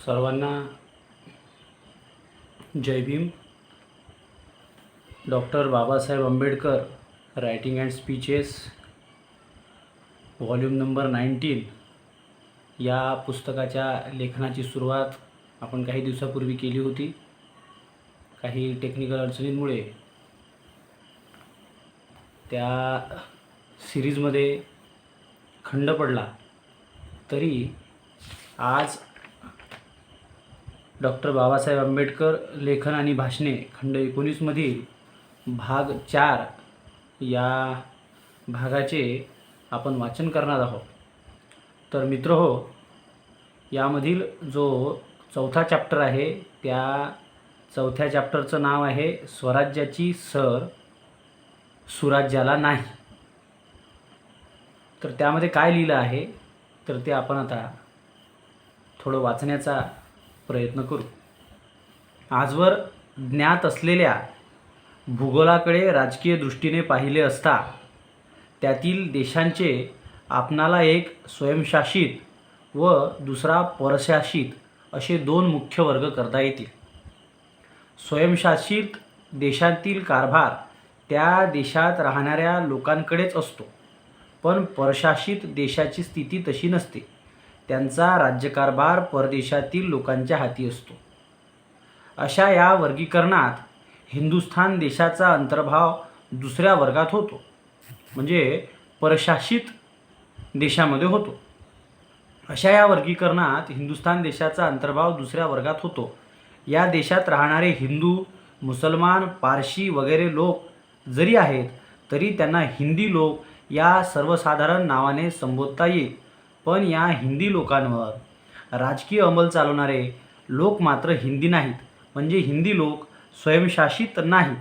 सर्वांना Jai Bhim. Doctor Babasaheb Ambedkar writing and speeches volume number 19 या पुस्तकाच्या लेखनाची सुरुवात आपण काही दिवसापूर्वी केली होती. काही टेक्निकल अडचणींमुळे त्या सिरीजमध्ये खंड पडला. तरी आज डॉक्टर बाबासाहेब आंबेडकर लेखन आणि भाषणे खंड 19मधील भाग 4 या भागाचे आपण वाचन करणार आहोत. तर मित्रहो, यामधील जो चौथा चॅप्टर आहे त्या चौथ्या चॅप्टरचं नाव आहे स्वराज्याची सर सुराज्याला नाही. तर त्यामध्ये काय लिहिलं आहे तर ते आपण आता थोडं वाचण्याचा प्रयत्न करू. आजवर ज्ञात असलेल्या भूगोलाकडे राजकीय दृष्टीने पाहिले असता त्यातील देशांचे आपणाला एक स्वयंशासित व दुसरा परशासित असे दोन मुख्य वर्ग करता येतील. स्वयंशासित देशांतील कारभार त्या देशात राहणाऱ्या लोकांकडेच असतो, पण परशासित देशाची स्थिती तशी नसते. त्यांचा राज्यकारभार परदेशातील लोकांच्या हाती असतो. अशा या वर्गीकरणात हिंदुस्थान देशाचा अंतर्भाव दुसऱ्या वर्गात होतो, म्हणजे परशासित देशामध्ये होतो. अशा या वर्गीकरणात हिंदुस्थान देशाचा अंतर्भाव दुसऱ्या वर्गात होतो. या देशात राहणारे हिंदू, मुसलमान, पारशी वगैरे लोक जरी आहेत तरी त्यांना हिंदी लोक या सर्वसाधारण नावाने संबोधता येईल. पण या हिंदी लोकांवर राजकीय अंमल चालवणारे लोक मात्र हिंदी नाहीत, म्हणजे हिंदी लोक स्वयंशासित नाहीत.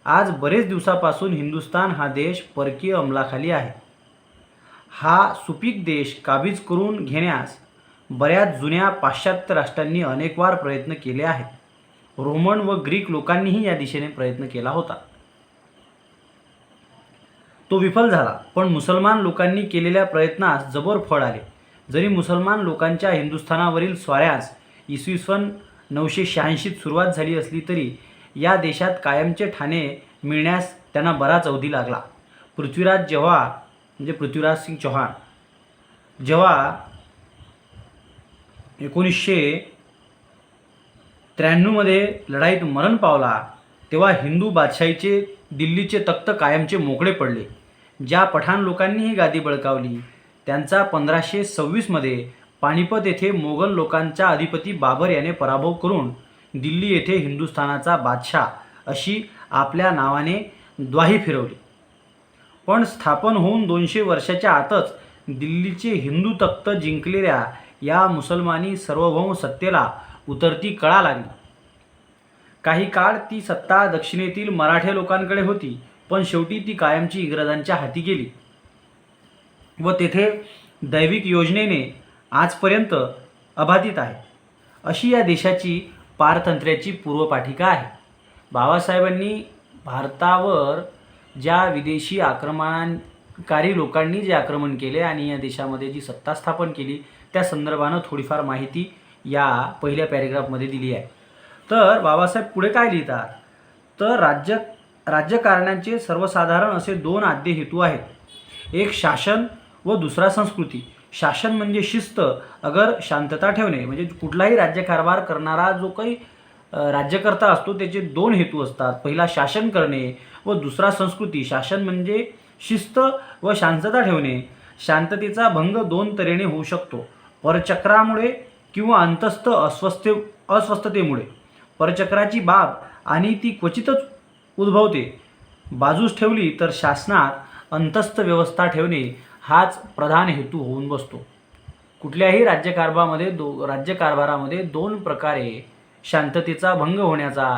आज बरेच दिवसापासून हिंदुस्थान हा देश परकीय अंमलाखाली आहे. हा सुपीक देश काबीज करून घेण्यास बऱ्याच जुन्या पाश्चात्य राष्ट्रांनी अनेक वार प्रयत्न केले आहेत. रोमन व ग्रीक लोकांनीही या दिशेने प्रयत्न केला होता. तो विफल झाला. पण मुसलमान लोकांनी केलेल्या प्रयत्नास जबर फळ आले. जरी मुसलमान लोकांच्या हिंदुस्थानावरील स्वाऱ्यास इसवी सन 986 सुरुवात झाली असली तरी या देशात कायमचे ठाणे मिळण्यास त्यांना बराच अवधी लागला. पृथ्वीराज सिंग चौहान जेव्हा 1993मध्ये लढाईत मरण पावला तेव्हा हिंदू बादशाहीचे दिल्लीचे तख्त कायमचे मोकळे पडले. ज्या पठाण लोकांनी ही गादी बळकावली त्यांचा 1526मध्ये पानिपत येथे मोगल लोकांचा अधिपती बाबर याने पराभव करून दिल्ली येथे हिंदुस्थानाचा बादशाह अशी आपल्या नावाने द्वाही फिरवली. पण स्थापन होऊन 200 वर्षाच्या आतच दिल्लीचे हिंदू तख्त जिंकलेल्या या मुसलमानी सार्वभौम सत्तेला उतरती कळा लागली. काही काळ ती सत्ता दक्षिणेतील मराठे लोकांकडे होती, पण शेवटी ती कायमची इंग्रजांच्या हाती गेली व तेथे दैविक योजनेने आजपर्यंत अबाधित आहे. अशी या देशाची पारतंत्र्याची पूर्वपाठिका आहे. बाबासाहेबांनी भारतावर ज्या विदेशी आक्रमणकारी लोकांनी जे आक्रमण केले आणि या देशामध्ये जी सत्ता स्थापन केली त्या संदर्भानं थोडीफार माहिती या पहिल्या पॅरेग्राफमध्ये दिली आहे. तर बाबासाहेब पुढे काय लिहितात तर राज्यकारणाचे सर्वसाधारण असे दोन आद्य हेतू आहेत. एक शासन व दुसरा संस्कृती. शासन म्हणजे शिस्त, अगर शांतता ठेवणे. म्हणजे कुठलाही राज्यकारभार करणारा जो काही राज्यकर्ता असतो त्याचे दोन हेतू असतात. पहिला शासन करणे व दुसरा संस्कृती. शासन म्हणजे शिस्त व शांतता ठेवणे. शांततेचा भंग दोन तऱ्हेने होऊ शकतो, परचक्रामुळे किंवा अंतस्थ अस्वस्थतेमुळे. परचक्राची बाब आणि ती क्वचितच उद्भवते बाजूस ठेवली तर शासनात अंतस्थ व्यवस्था ठेवणे हाच प्रधान हेतू होऊन बसतो. कुठल्याही राज्यकारभारामध्ये दोन प्रकारे शांततेचा भंग होण्याचा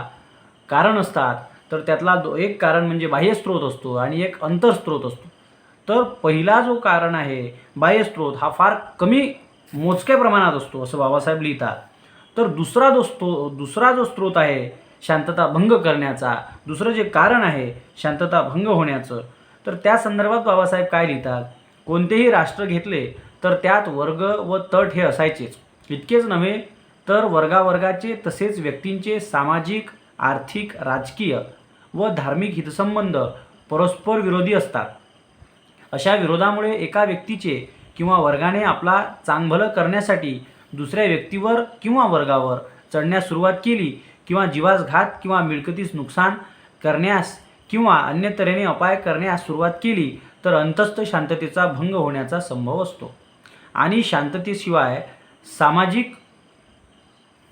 कारण असतात. तर त्यातला एक कारण म्हणजे बाह्यस्त्रोत असतो आणि एक अंतर्स्त्रोत असतो. तर पहिला जो कारण आहे बाह्यस्त्रोत हा फार कमी मोजक्या प्रमाणात असतो असं बाबासाहेब लिहितात. तर दुसरा जो स्त्रोत आहे शांतता भंग करण्याचा, दुसरं जे कारण आहे शांतता भंग होण्याचं, तर त्या संदर्भात बाबासाहेब काय लिहितात, कोणतेही राष्ट्र घेतले तर त्यात वर्ग व तट हे असायचेच. इतकेच नव्हे तर वर्गावर्गाचे तसेच व्यक्तींचे सामाजिक, आर्थिक, राजकीय व धार्मिक हितसंबंध परस्पर विरोधी असतात. अशा विरोधामुळे एका व्यक्तीचे किंवा वर्गाने आपला चांगभलं करण्यासाठी दुसऱ्या व्यक्तीवर किंवा वर्गावर चढण्यास सुरुवात केली किंवा जीवास घात किंवा मिळकतीस नुकसान करण्यास किंवा अन्य तऱ्हेने अपाय करण्यास सुरुवात केली तर अंतस्थ शांततेचा भंग होण्याचा संभव असतो आणि शांततेशिवाय सामाजिक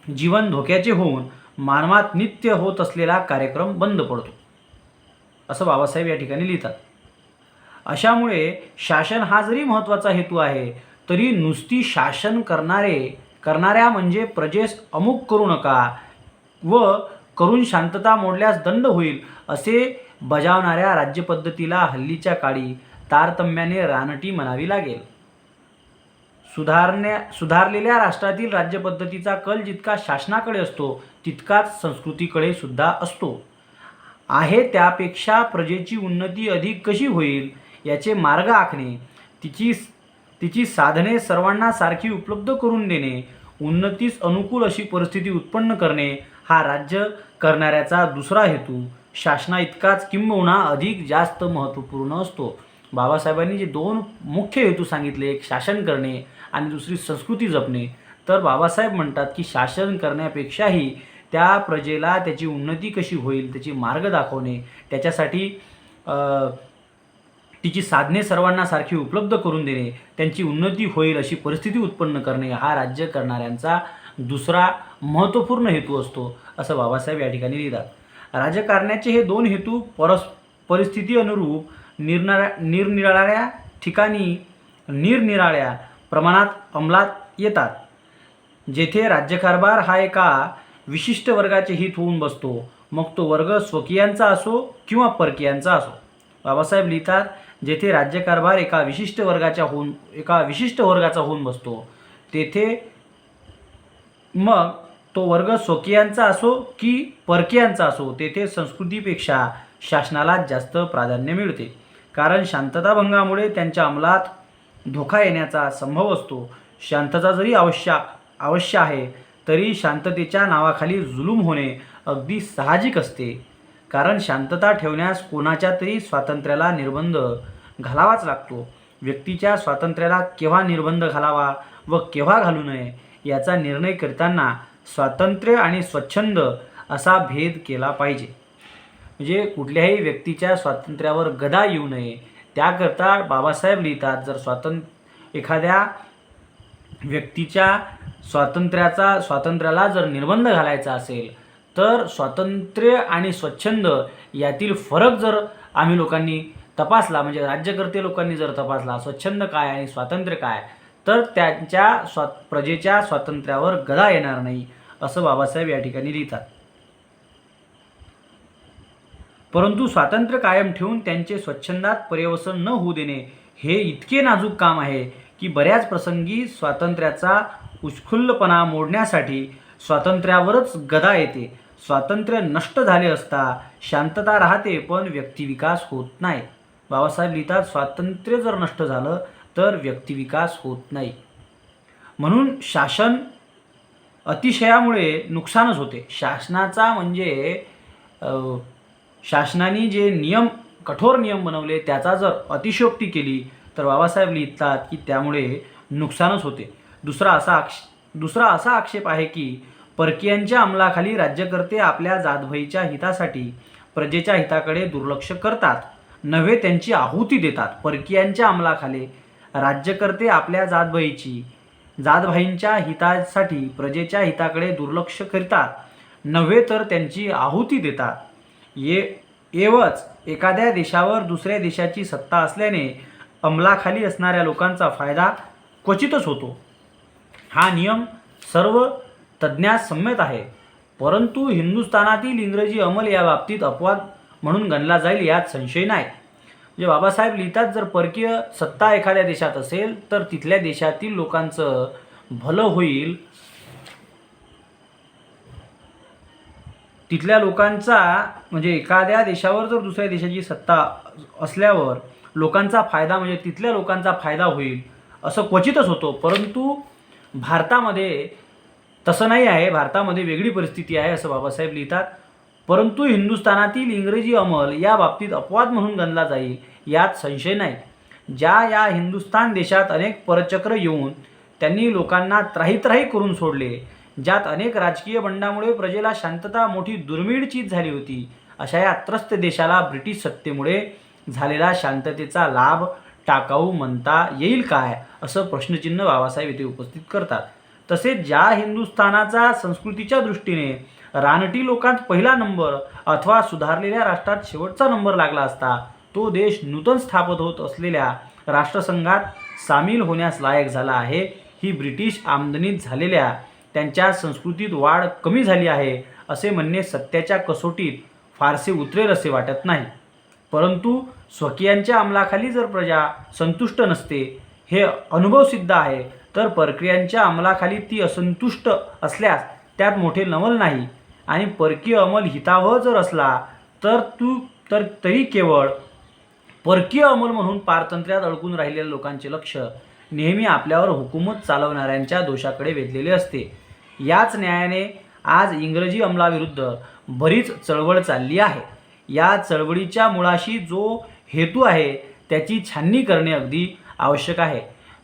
जीवन धोक्याचे होऊन मानवात नित्य होत असलेला कार्यक्रम बंद पडतो, असं बाबासाहेब या ठिकाणी लिहितात. अशामुळे शासन हा जरी महत्त्वाचा हेतू आहे तरी नुसती शासन करणाऱ्या म्हणजे प्रजेस अमुक करू नका व करून शांतता मोडल्यास दंड होईल असे बजावणाऱ्या राज्यपद्धतीला हल्लीच्या काळी तारतम्याने रानटी म्हणावी लागेल. सुधारलेल्या राष्ट्रातील राज्यपद्धतीचा कल जितका शासनाकडे असतो तितकाच संस्कृतीकडे सुद्धा असतो. आहे त्यापेक्षा प्रजेची उन्नती अधिक कशी होईल याचे मार्ग आखणे, तिची साधने सर्वांना सारखी उपलब्ध करून देणे, उन्नतीस अनुकूल अशी परिस्थिती उत्पन्न करणे हा राज्य करणाऱ्याचा दुसरा हेतू शासना इतकाच किंबहुना अधिक जास्त महत्त्वपूर्ण असतो. बाबासाहेबांनी जे दोन मुख्य हेतू सांगितले, एक शासन करणे आणि दुसरी संस्कृती जपणे, तर बाबासाहेब म्हणतात की शासन करण्यापेक्षाही त्या प्रजेला त्याची उन्नती कशी होईल त्याची मार्ग दाखवणे, त्याच्यासाठी तिची साधने सर्वांना सारखी उपलब्ध करून देणे, त्यांची उन्नती होईल अशी परिस्थिती उत्पन्न करणे हा राज्य करणाऱ्यांचा दुसरा महत्त्वपूर्ण हेतू असतो, असं बाबासाहेब या ठिकाणी लिहितात. राजकारण्याचे हे दोन हेतू परिस्थिती अनुरूप निरनिराळ्या ठिकाणी निरनिराळ्या प्रमाणात अंमलात येतात. जेथे राज्यकारभार हा एका विशिष्ट वर्गाचे हित होऊन बसतो, मग तो वर्ग स्वकीयांचा असो किंवा परकीयांचा असो. बाबासाहेब लिहितात, जेथे राज्यकारभार एका विशिष्ट वर्गाचा होऊन बसतो तेथे मग तो वर्ग स्वकीयांचा असो की परकीयांचा असो तेथे संस्कृतीपेक्षा शासनाला जास्त प्राधान्य मिळते. कारण शांतताभंगामुळे त्यांच्या अंमलात धोका येण्याचा संभव असतो. शांतता जरी आवश्यक आहे तरी शांततेच्या नावाखाली जुलूम होणे अगदी साहजिक असते. कारण शांतता ठेवण्यास कोणाच्या तरी स्वातंत्र्याला निर्बंध घालावाच लागतो. व्यक्तीच्या स्वातंत्र्याला केव्हा निर्बंध घालावा व केव्हा घालू नये याचा निर्णय करताना स्वातंत्र्य आणि स्वच्छंद असा भेद केला पाहिजे. म्हणजे कुठल्याही व्यक्तीच्या स्वातंत्र्यावर गदा येऊ नये त्याकरता बाबासाहेब लिहितात, जर एखाद्या व्यक्तीच्या स्वातंत्र्याला जर निर्बंध घालायचा असेल तर स्वातंत्र्य आणि स्वच्छंद यातील फरक जर आम्ही लोकांनी तपासला, म्हणजे राज्यकर्ते लोकांनी जर तपासला स्वच्छंद काय आणि स्वातंत्र्य काय, तर त्यांच्या प्रजेच्या स्वातंत्र्यावर गदा येणार नाही, असं बाबासाहेब या ठिकाणी लिहितात. परंतु स्वातंत्र्य कायम ठेवून त्यांचे स्वच्छंदात पर्यवसन न होऊ देणे हे इतके नाजूक काम आहे की बऱ्याच प्रसंगी स्वातंत्र्याचा उच्छृंखलपणा मोडण्यासाठी स्वातंत्र्यावरच गदा येते. स्वातंत्र्य नष्ट झाले असता शांतता राहते पण व्यक्तिविकास होत नाही. बाबासाहेब लिहितात, स्वातंत्र्य जर नष्ट झालं तर व्यक्तिविकास होत नाही. म्हणून शासन अतिशयामुळे नुकसानच होते. शासनाचा म्हणजे शासनाने जे कठोर नियम बनवले त्याचा जर अतिशयोक्ती केली तर बाबासाहेब लिहितात की त्यामुळे नुकसानच होते. दुसरा असा आक्षेप आहे की परकीयांच्या अंमलाखाली राज्यकर्ते आपल्या जातभाईच्या हितासाठी प्रजेच्या हिताकडे दुर्लक्ष करतात, नव्हे त्यांची आहुती देतात. परकीयांच्या अंमलाखाली राज्यकर्ते आपल्या जातभाईंच्या हितासाठी प्रजेच्या हिताकडे दुर्लक्ष करतात, नव्हे तर त्यांची आहुती देतात. एवच एखाद्या देशावर दुसऱ्या देशाची सत्ता असल्याने अंमलाखाली असणाऱ्या लोकांचा फायदा क्वचितच होतो. हा नियम सर्व तज्ज्ञास संमत आहे, परंतु हिंदुस्थानातील इंग्रजी अंमल या बाबतीत अपवाद म्हणून गणला जाईल यात संशय नाही. म्हणजे बाबासाहेब लिहितात, जर परकीय सत्ता एखाद्या देशात असेल तर तिथल्या देशातील लोकांचं भलं होईल, तिथल्या लोकांचा म्हणजे एखाद्या देशावर जर दुसऱ्या देशाची सत्ता असल्यावर लोकांचा फायदा म्हणजे तिथल्या लोकांचा फायदा होईल असं क्वचितच होतो. परंतु भारतामध्ये तसं नाही आहे, भारतामध्ये वेगळी परिस्थिती आहे असं बाबासाहेब लिहितात. परंतु हिंदुस्थानातील इंग्रजी अंमल या बाबतीत अपवाद म्हणून गणला जाईल यात संशय नाही. या हिंदुस्थान देशात अनेक परचक्र येऊन त्यांनी लोकांना त्राही करून सोडले, ज्यात अनेक राजकीय बंडामुळे प्रजेला शांतता मोठी दुर्मिळ चीज झाली होती, अशा या त्रस्त देशाला ब्रिटिश सत्तेमुळे झालेला शांततेचा लाभ टाकाऊ म्हणता येईल काय, असं प्रश्नचिन्ह बाबासाहेब येथे उपस्थित करतात. तसेच ज्या हिंदुस्थानाचा संस्कृतीच्या दृष्टीने रानटी लोकांत पहिला नंबर अथवा सुधारलेल्या राष्ट्रात शेवटचा नंबर लागला असता, तो देश नूतन स्थापित होत असलेल्या राष्ट्रसंघात सामील होण्यास लायक झाला आहे. ही ब्रिटिश आमदनीत झालेल्या त्यांच्या संस्कृतीत वाढ कमी झाली आहे असे म्हणणे सत्याच्या कसोटीत फारसे उतरेल असे वाटत नाही. परंतु स्वकीयांच्या अंमलाखाली जर प्रजा संतुष्ट नसते हे अनुभवसिद्ध आहे, तर परकीयांच्या अंमलाखाली ती असंतुष्ट असल्यास त्यात मोठे नवल नाही. आणि परकीय अंमल हितावह जर असला तर तरी केवळ परकीय अंमल म्हणून पारतंत्र्यात अडकून राहिलेल्या लोकांचे लक्ष नेहमी आपल्यावर हुकूमत चालवणाऱ्यांच्या दोषाकडे वेधलेले असते. याच न्यायाने आज इंग्रजी अंमलाविरुद्ध बरीच चळवळ चालली आहे. या चळवळीच्या मुळाशी जो हेतू आहे त्याची छाननी करणे अगदी आवश्यक आहे.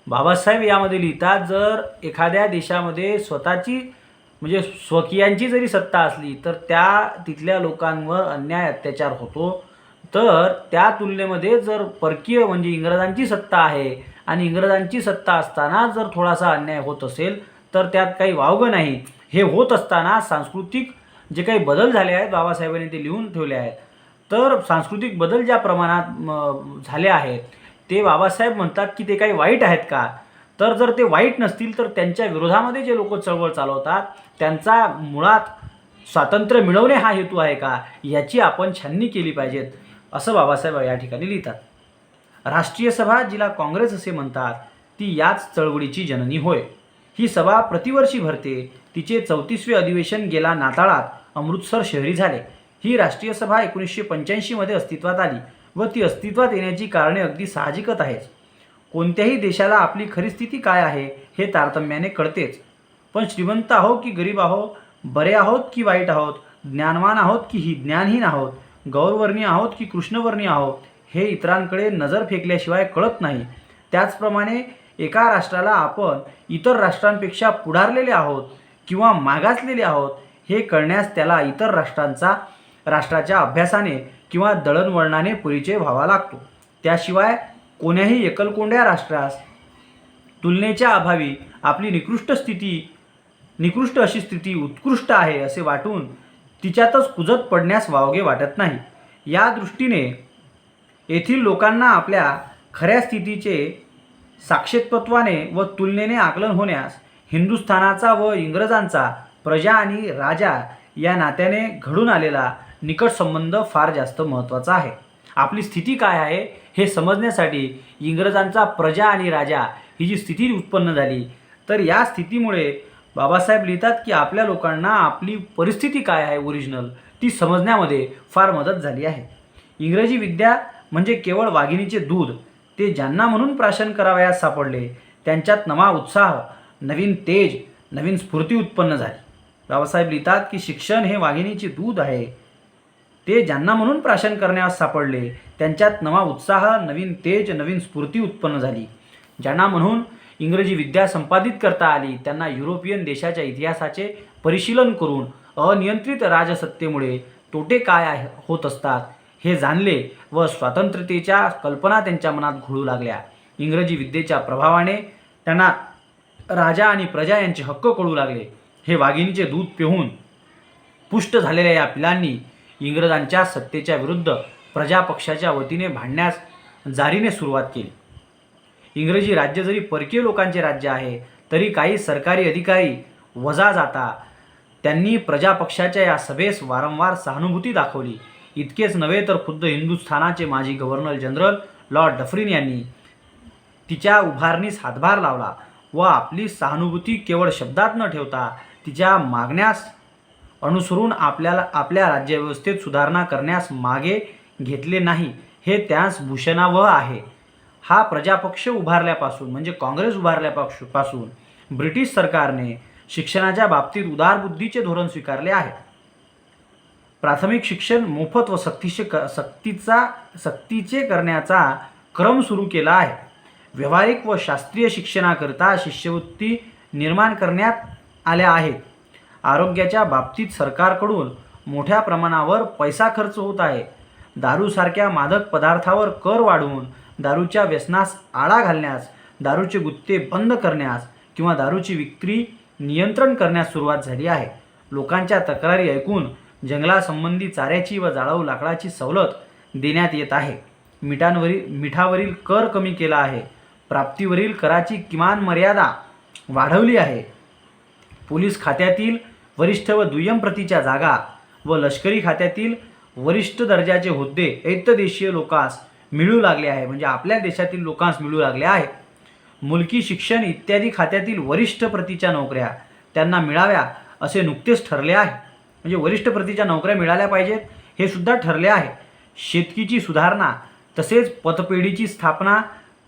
बाबासाहेब यामध्ये लिहितात, जर एखाद्या देशामध्ये स्वतःची म्हणजे स्वकीयांची जरी सत्ता असली तर तिथल्या लोकांवर अन्याय अत्याचार होतो, तर त्या तुलनेमध्ये जर परकीय म्हणजे इंग्रजांची सत्ता आहे आणि इंग्रजांची सत्ता असताना जर थोडासा अन्याय होत असेल तर त्यात काही वावगं नाही. हे होत असताना सांस्कृतिक जे काही बदल झाले आहेत बाबासाहेबांनी ते लिहून ठेवले आहेत. तर सांस्कृतिक बदल ज्या प्रमाणात झाले आहेत ते बाबासाहेब म्हणतात की ते काही वाईट आहेत का, तर जर ते वाईट नसतील तर त्यांच्या विरोधामध्ये जे लोक चळवळ चालवतात त्यांचा मुळात स्वातंत्र्य मिळवणे हा हेतू आहे का, याची आपण छाननी केली पाहिजेत असं बाबासाहेब या ठिकाणी लिहितात. राष्ट्रीय सभा, जिला काँग्रेस असे म्हणतात, ती याच चळवळीची जननी होय. ही सभा प्रतिवर्षी भरते. तिचे 34वे अधिवेशन गेला नाताळात अमृतसर शहरी झाले. ही राष्ट्रीय सभा 1985 मध्ये अस्तित्वात आली व ती अस्तित्वात येण्याची कारणे अगदी साहजिकच आहेत. कोणत्याही देशाला आपली खरी स्थिती काय आहे हे तारतम्याने कळतेच. पण श्रीमंत आहोत की गरीब आहोत, बरे आहोत की वाईट आहोत, ज्ञानवान आहोत की ज्ञानहीन आहोत, गौरवर्णीय आहोत की कृष्णवर्णीय आहोत, हे इतरांकडे नजर फेकल्याशिवाय कळत नाही. त्याचप्रमाणे एका राष्ट्राला आपण इतर राष्ट्रांपेक्षा पुढारलेले आहोत किंवा मागासलेले आहोत हे कळण्यास त्याला इतर राष्ट्राच्या अभ्यासाने किंवा दळणवळणाने परिचय व्हावा लागतो. त्याशिवाय कोण्याही एकलकोंड्या राष्ट्रास तुलनेच्या अभावी आपली निकृष्ट अशी स्थिती उत्कृष्ट आहे असे वाटून तिच्यातच कुजत पडण्यास वावगे वाटत नाही. या दृष्टीने येथील लोकांना आपल्या खऱ्या स्थितीचे साक्षेत्वत्वाने व तुलनेने आकलन होण्यास हिंदुस्थानाचा व इंग्रजांचा प्रजा आणि राजा या नात्याने घडून आलेला निकट संबंध फार जास्त महत्त्वाचा आहे. आपली स्थिती काय आहे हे समजण्यासाठी इंग्रजांचा प्रजा आणि राजा ही जी स्थिती उत्पन्न झाली, तर या स्थितीमुळे बाबासाहेब लिहितात की आपल्या लोकांना आपली परिस्थिती काय आहे ओरिजिनल ती समजण्यामध्ये फार मदत झाली आहे. इंग्रजी विद्या म्हणजे केवळ वाघिणीचे दूध. ते ज्यांना म्हणून प्राशन करावयास सापडले त्यांच्यात नवा उत्साह, नवीन तेज, नवीन स्फूर्ती उत्पन्न झाली. बाबासाहेब लिहितात की शिक्षण हे वाघिणीचे दूध आहे. ते ज्यांना म्हणून प्राशन करण्यास सापडले त्यांच्यात नवा उत्साह, नवीन तेज, नवीन स्फूर्ती उत्पन्न झाली. ज्यांना म्हणून इंग्रजी विद्या संपादित करता आली त्यांना युरोपियन देशाच्या इतिहासाचे परिशीलन करून अनियंत्रित राजसत्तेमुळे तोटे काय होत असतात हे जाणले व स्वातंत्र्यतेच्या कल्पना त्यांच्या मनात घोळू लागल्या. इंग्रजी विद्येच्या प्रभावाने त्यांना राजा आणि प्रजा यांचे हक्क कळू लागले. हे वाघिणीचे दूध पिऊन पुष्ट झालेल्या या पिलांनी इंग्रजांच्या सत्तेच्या विरुद्ध प्रजापक्षाच्या वतीने भांडण्यास जारीने सुरुवात केली. इंग्रजी राज्य जरी परकीय लोकांचे राज्य आहे तरी काही सरकारी अधिकारी वजा जाता त्यांनी प्रजापक्षाच्या या सभेस वारंवार सहानुभूती दाखवली. इतकेच नव्हे तर खुद्द हिंदुस्थानाचे माजी गव्हर्नर जनरल लॉर्ड डफरिन यांनी तिच्या उभारणीस हातभार लावला व आपली सहानुभूती केवळ शब्दात न ठेवता तिच्या मागण्यास अनुसरून आपल्या राज्यव्यवस्थेत सुधारणा करण्यास मागे घेतले नाही हे त्यास भूषणावह आहे. हा प्रजापक्ष उभारल्यापासून म्हणजे काँग्रेस उभारल्यापासून ब्रिटिश सरकारने शिक्षणाच्या बाबतीत उदारबुद्धीचे धोरण स्वीकारले आहे. प्राथमिक शिक्षण मोफत व सक्तीचे करण्याचा क्रम सुरू केला आहे. व्यावहारिक व शास्त्रीय शिक्षणाकरिता शिष्यवृत्ती निर्माण करण्यात आल्या आहेत. आरोग्याच्या बाबतीत सरकारकडून मोठ्या प्रमाणावर पैसा खर्च होत आहे. दारूसारख्या मादक पदार्थावर कर वाढवून दारूच्या व्यसनास आळा घालण्यास, दारूचे गुत्ते बंद करण्यास किंवा दारूची विक्री नियंत्रण करण्यास सुरुवात झाली आहे. लोकांच्या तक्रारी ऐकून जंगलासंबंधी चाऱ्याची व जाळाऊ लाकडाची सवलत देण्यात येत आहे. मिठावरील कर कमी केला आहे. प्राप्तीवरील कराची किमान मर्यादा वाढवली आहे. पोलीस खात्यातील वरिष्ठ व दुय्यम प्रतीच्या जागा व लष्करी खात्यातील वरिष्ठ दर्जाचे हुद्दे ऐतदेशीय लोकांस मिळू लागले आहे, म्हणजे आपल्या देशातील लोकांस मिळू लागले आहे. मुलकी शिक्षण इत्यादी खात्यातील वरिष्ठ प्रतीच्या नोकऱ्या त्यांना मिळाव्या असे नुकतेच ठरले आहे. म्हणजे वरिष्ठ प्रतीच्या नोकऱ्या मिळाल्या पाहिजेत हे सुद्धा ठरले आहे. शेतकीची सुधारणा तसेच पतपेढीची स्थापना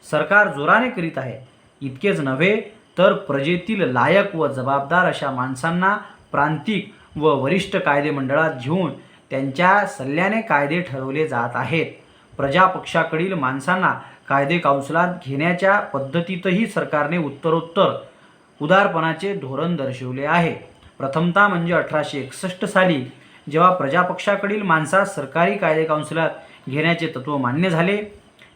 सरकार जोराने करीत आहे. इतकेच नव्हे तर प्रजेतील लायक व जबाबदार अशा माणसांना प्रांतिक व वरिष्ठ कायदे मंडळात घेऊन त्यांच्या सल्ल्याने कायदे ठरवले जात आहेत. प्रजापक्षाकडील माणसांना कायदे काउन्सिलात घेण्याच्या पद्धतीतही सरकारने उत्तरोत्तर उदारपणाचे धोरण दर्शवले आहे. प्रथमतः म्हणजे 1861 साली जेव्हा प्रजापक्षाकडील माणसास सरकारी कायदे काउन्सिलात घेण्याचे तत्त्व मान्य झाले,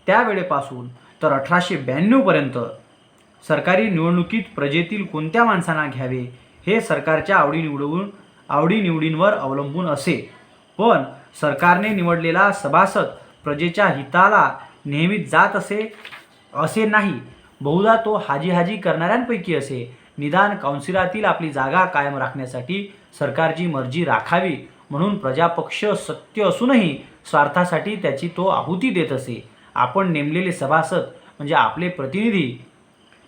त्यावेळेपासून तर 1892 पर्यंत सरकारी निवडणुकीत प्रजेतील कोणत्या माणसांना घ्यावे हे सरकारच्या आवडीनिवडींवर अवलंबून असे. पण सरकारने निवडलेला सभासद प्रजेच्या हिताला नेहमीच जात असे नाही. बहुधा तो हाजी करणाऱ्यांपैकी असे. निदान काउन्सिलातील आपली जागा कायम राखण्यासाठी सरकारची मर्जी राखावी म्हणून प्रजापक्ष सत्य असूनही स्वार्थासाठी त्याची तो आहुती देत असे. आपण नेमलेले सभासद म्हणजे आपले प्रतिनिधी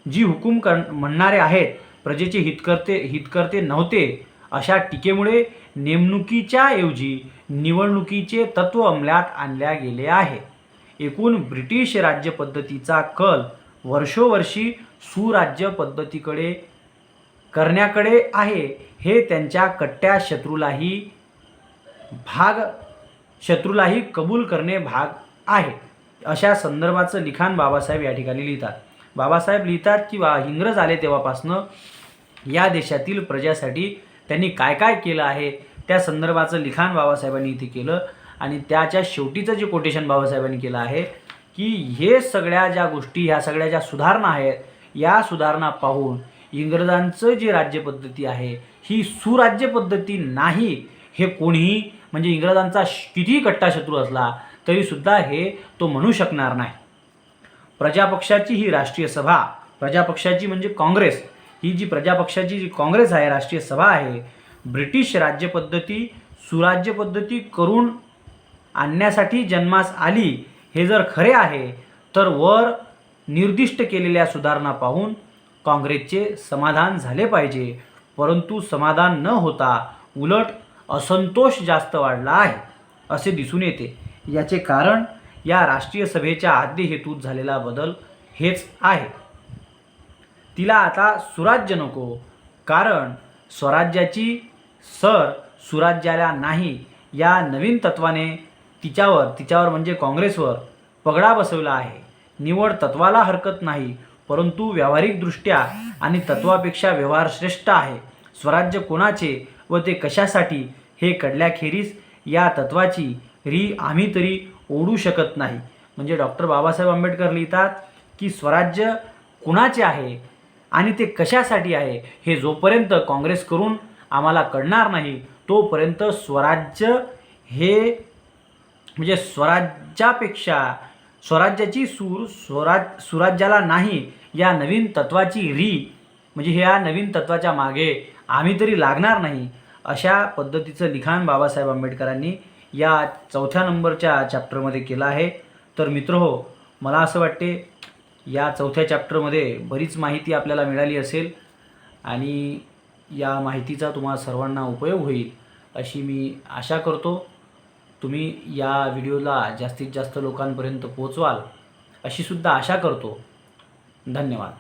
जी हुकूम म्हणणारे आहेत, प्रजेचे हितकर्ते नव्हते, अशा टीकेमुळे नेमणुकीच्या ऐवजी निवडणुकीचे तत्त्व अंमलात आणल्या गेले आहे. एकूण ब्रिटिश राज्यपद्धतीचा कल वर्षोवर्षी सुराज्य पद्धतीकडे करण्याकडे आहे. हे त्यांच्या कट्ट्या शत्रूलाही कबूल करणे भाग आहे. अशा संदर्भाचं लिखाण बाबासाहेब या ठिकाणी लिहितात. बाबासाहेब लिहितात की इंग्रज आले तेव्हापासनं या देशातील प्रजासाठी त्यांनी काय काय केलं आहे त्या संदर्भाचं लिखाण बाबासाहेबांनी इथे केलं. आणि त्याच्या शेवटीचं जे कोटेशन बाबासाहेबांनी केलं आहे की हे सगळ्या ज्या गोष्टी, ह्या सगळ्या ज्या सुधारणा आहेत, या सुधारणा पाहून इंग्रजांचं जी राज्यपद्धती आहे ही सुराज्य पद्धती नाही हे कोणीही, म्हणजे इंग्रजांचा कितीही कट्टा शत्रू असला तरीसुद्धा हे तो म्हणू शकणार नाही. प्रजापक्षाची ही राष्ट्रीय सभा, प्रजापक्षाची म्हणजे काँग्रेस, ही जी प्रजापक्षाची जी काँग्रेस आहे, राष्ट्रीय सभा आहे, ब्रिटिश राज्यपद्धती सुराज्य पद्धती करून आणण्यासाठी जन्मास आली हे जर खरे आहे तर वर निर्दिष्ट केलेल्या सुधारणा पाहून काँग्रेसचे समाधान झाले पाहिजे. परंतु समाधान न होता उलट असंतोष जास्त वाढला आहे असे दिसून येते. याचे कारण या राष्ट्रीय सभेच्या आद्य हेतूत झालेला बदल हेच आहे. तिला आता सुराज्य नको, कारण स्वराज्याची सर सुराज्याला नाही या नवीन तत्वाने तिच्यावर म्हणजे काँग्रेसवर पगडा बसवला आहे. निवड तत्वाला हरकत नाही, परंतु व्यावहारिकदृष्ट्या आणि तत्वापेक्षा व्यवहार श्रेष्ठ आहे. स्वराज्य कोणाचे व ते कशासाठी हे कळल्याखेरीज या तत्वाची री आम्ही तरी ओढू शकत नाही. म्हणजे डॉक्टर बाबासाहेब आंबेडकर लिहितात की स्वराज्य कुणाचे आहे आणि ते कशासाठी आहे हे जोपर्यंत काँग्रेस करून आम्हाला कळणार नाही तोपर्यंत स्वराज्य हे म्हणजे स्वराज्याची सुराज्याला नाही या नवीन तत्वाची म्हणजे ह्या नवीन तत्वाच्या मागे आम्ही तरी लागणार नाही. अशा पद्धतीचं लिखाण बाबासाहेब आंबेडकरांनी या 4थ्या नंबरच्या चॅप्टरमध्ये केलं आहे. तर मित्रहो, मला असं वाटते या 4थ्या चॅप्टरमध्ये बरीच माहिती आपल्याला मिळाली असेल आणि या माहितीचा तुम्हाला सर्वांना उपयोग होईल अशी मी आशा करतो. तुम्ही या व्हिडिओला जास्तीत जास्त लोकांपर्यंत पोहोचवाल अशी सुद्धा आशा करतो. धन्यवाद.